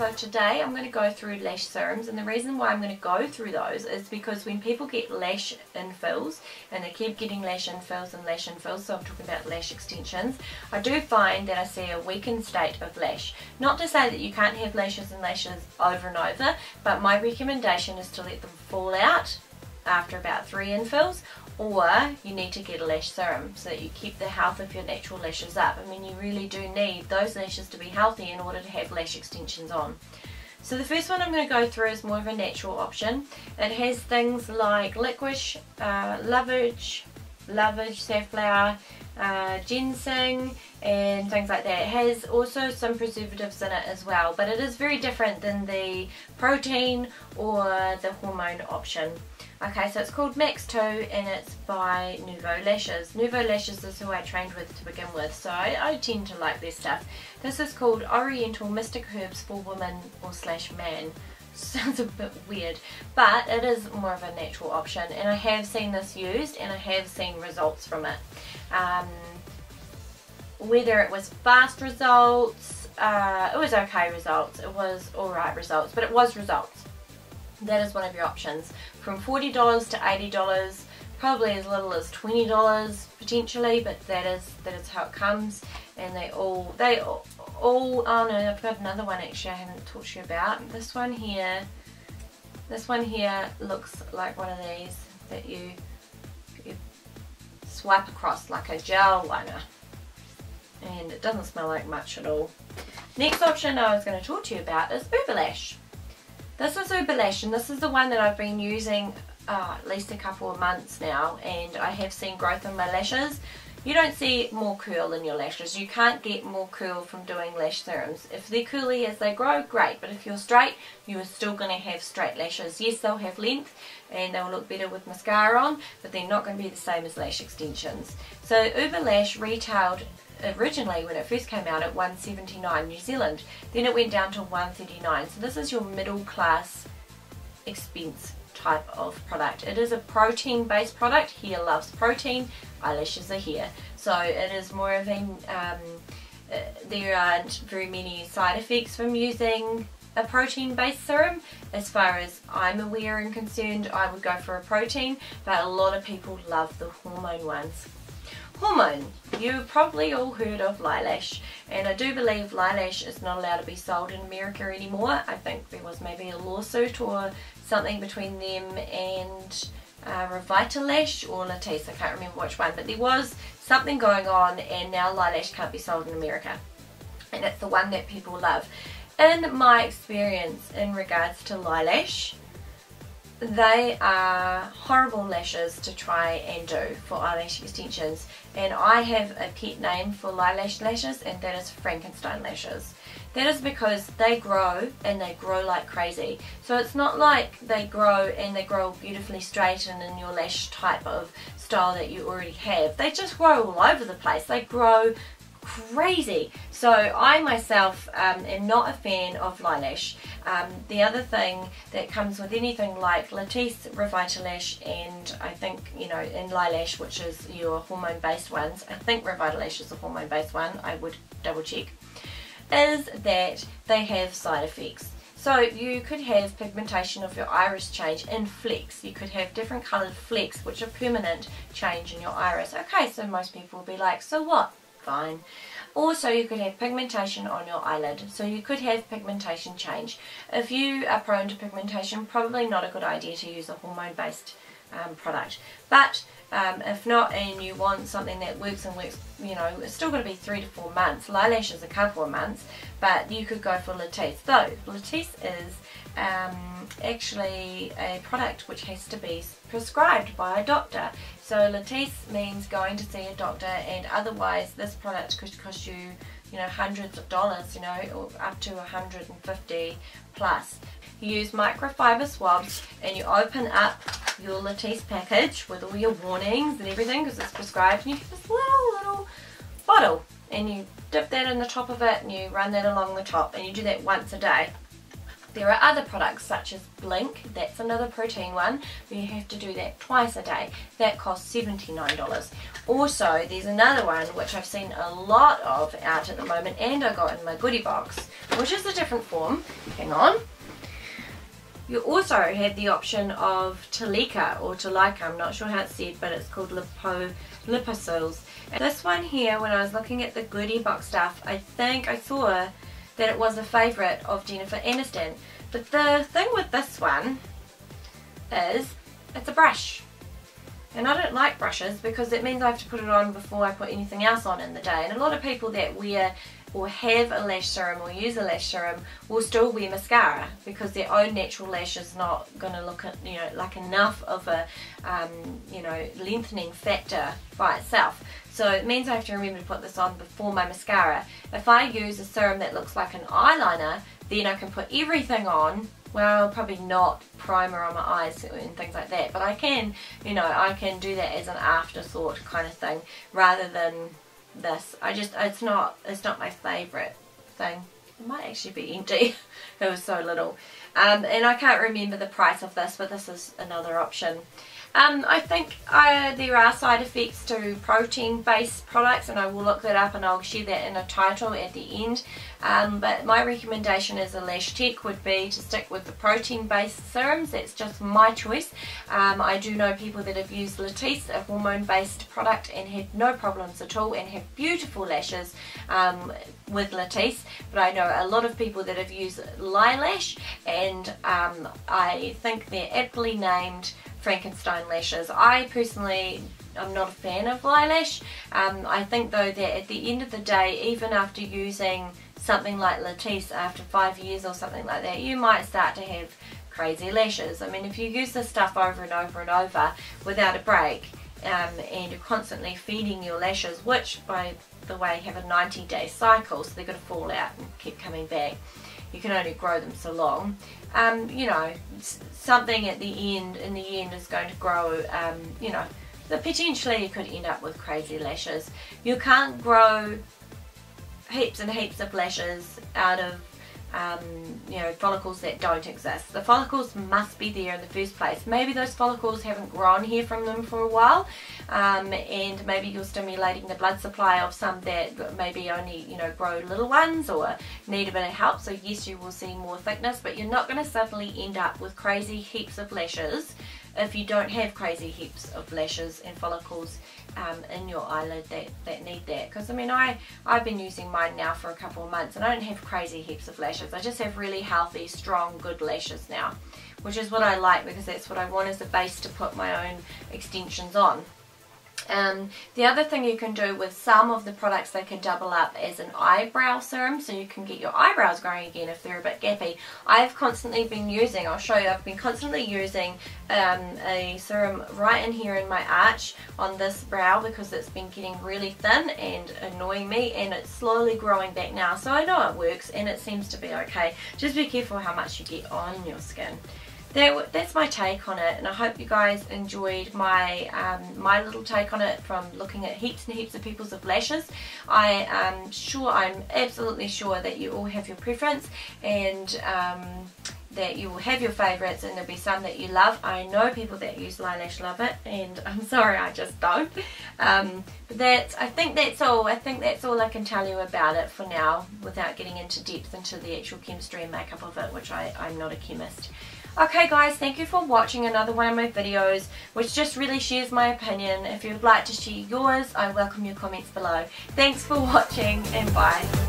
So today I'm going to go through lash serums, and the reason why I'm going to go through those is because when people get lash infills and they keep getting lash infills and lash infills, so I'm talking about lash extensions, I do find that I see a weakened state of lash. Not to say that you can't have lashes and lashes over and over, but my recommendation is to let them fall out after about 3 infills, or you need to get a lash serum so that you keep the health of your natural lashes up. I mean, you really do need those lashes to be healthy in order to have lash extensions on. So the first one I'm going to go through is more of a natural option. It has things like licorice, lovage, safflower, ginseng and things like that. It has also some preservatives in it as well, but it is very different than the protein or the hormone option. Okay, so it's called Max 2 and it's by Nouveau Lashes. Nouveau Lashes is who I trained with to begin with, so I tend to like their stuff. This is called Oriental Mystic Herbs for Women or / Man. Sounds a bit weird, but it is more of a natural option, and I have seen this used and I have seen results from it. Whether it was fast results, it was okay results, it was alright results, but it was results. That is one of your options. From $40 to $80, probably as little as $20 potentially, but that is how it comes. And they all oh no, I've got another one actually I haven't talked to you about. This one here looks like one of these that you swipe across like a gel liner, and it doesn't smell like much at all. Next option I was going to talk to you about is Lash. This is Lash, and this is the one that I've been using at least a couple of months now, and I have seen growth in my lashes. You don't see more curl in your lashes. You can't get more curl from doing lash serums. If they're curly as they grow, great, but if you're straight, you are still going to have straight lashes. Yes, they'll have length and they'll look better with mascara on, but they're not going to be the same as lash extensions. So Lash retailed originally when it first came out at $179 New Zealand, then it went down to $139. So this is your middle class expense type of product. It is a protein based product. Hair loves protein, eyelashes are hair, so it is more of a there aren't very many side effects from using a protein based serum. As far as I'm aware and concerned, I would go for a protein, but a lot of people love the hormone ones. Hormone, you've probably all heard of Lash, and I do believe Lash is not allowed to be sold in America anymore. I think there was maybe a lawsuit or something between them and Revitalash or Latisse, I can't remember which one, but there was something going on, and now Lash can't be sold in America, and it's the one that people love. In my experience in regards to Lash, they are horrible lashes to try and do for eyelash extensions, and I have a pet name for Lash lashes, and that is Frankenstein lashes. That is because they grow, and they grow like crazy. So it's not like they grow and they grow beautifully straight and in your lash type of style that you already have. They just grow all over the place. They grow crazy. So I myself am not a fan of Lash. The other thing that comes with anything like Latisse, Revitalash, and I think, you know, in Lash, which is your hormone based ones, I think Revitalash is a hormone based one, I would double check, is that they have side effects. So you could have pigmentation of your iris change in flecks. You could have different coloured flecks which are permanent change in your iris. Okay, so most people will be like, so what? Fine. Also, you could have pigmentation on your eyelid, so you could have pigmentation change. If you are prone to pigmentation, probably not a good idea to use a hormone based product. But if not, and you want something that works and works, you know, it's still going to be 3 to 4 months. Lash is a couple of months, but you could go for Latisse. Though Latisse is actually a product which has to be prescribed by a doctor. So Latisse means going to see a doctor, and otherwise this product could cost you, you know, hundreds of dollars, you know, or up to 150 plus. You use microfiber swabs, and you open up your Latisse package with all your warnings and everything because it's prescribed, and you get this little bottle, and you dip that in the top of it and you run that along the top, and you do that once a day. There are other products such as Blink, that's another protein one, but you have to do that twice a day. That costs $79. Also, there's another one which I've seen a lot of out at the moment, and I got in my goodie box, which is a different form. Hang on. You also have the option of Talica or Talica, I'm not sure how it's said, but it's called liposols. And this one here, when I was looking at the goodie box stuff, I think I saw that it was a favourite of Jennifer Aniston. But the thing with this one is it's a brush. And I don't like brushes because it means I have to put it on before I put anything else on in the day. And a lot of people that wear or have a lash serum or use a lash serum will still wear mascara because their own natural lash is not going to look, you know, like enough of a, you know, lengthening factor by itself. So it means I have to remember to put this on before my mascara. If I use a serum that looks like an eyeliner, then I can put everything on. Well, probably not primer on my eyes and things like that, but I can, you know, I can do that as an afterthought kind of thing rather than this. It's not my favourite thing. It might actually be empty. It was so little. And I can't remember the price of this, but this is another option. I think there are side effects to protein-based products, and I will look that up and I'll share that in a title at the end. But my recommendation as a lash tech would be to stick with the protein-based serums. That's just my choice. I do know people that have used Latisse, a hormone-based product, and had no problems at all and have beautiful lashes with Latisse. But I know a lot of people that have used Lash, and I think they're aptly named Frankenstein lashes. I personally am not a fan of eyelash. I think though that at the end of the day, even after using something like Latisse after 5 years or something like that, you might start to have crazy lashes. I mean, if you use this stuff over and over and over without a break, and you're constantly feeding your lashes, which by the way have a 90-day cycle, so they're going to fall out and keep coming back. You can only grow them so long. You know, something at the end, in the end, is going to grow, you know, that potentially you could end up with crazy lashes. You can't grow heaps and heaps of lashes out of, you know, follicles that don't exist. The follicles must be there in the first place. Maybe those follicles haven't grown hair from them for a while, and maybe you're stimulating the blood supply of some that maybe only, you know, grow little ones or need a bit of help. So yes, you will see more thickness, but you're not going to suddenly end up with crazy heaps of lashes if you don't have crazy heaps of lashes and follicles in your eyelid that need that. Because I mean, I've been using mine now for a couple of months and I don't have crazy heaps of lashes. I just have really healthy, strong, good lashes now, which is what I like because that's what I want as a base to put my own extensions on. The other thing you can do with some of the products, they can double up as an eyebrow serum, so you can get your eyebrows growing again if they're a bit gappy. I've constantly been using, I'll show you, I've been constantly using a serum right in here in my arch on this brow because it's been getting really thin and annoying me, and it's slowly growing back now, so I know it works and it seems to be okay. Just be careful how much you get on your skin. That's my take on it, and I hope you guys enjoyed my my little take on it from looking at heaps and heaps of people's lashes. I'm absolutely sure that you all have your preference, and that you will have your favourites, and there'll be some that you love. I know people that use Eyelash love it, and I'm sorry, I just don't. But I think that's all. I think that's all I can tell you about it for now, without getting into depth into the actual chemistry and makeup of it, which I'm not a chemist. Okay guys, thank you for watching another one of my videos, which just really shares my opinion. If you'd like to share yours, I welcome your comments below. Thanks for watching, and bye.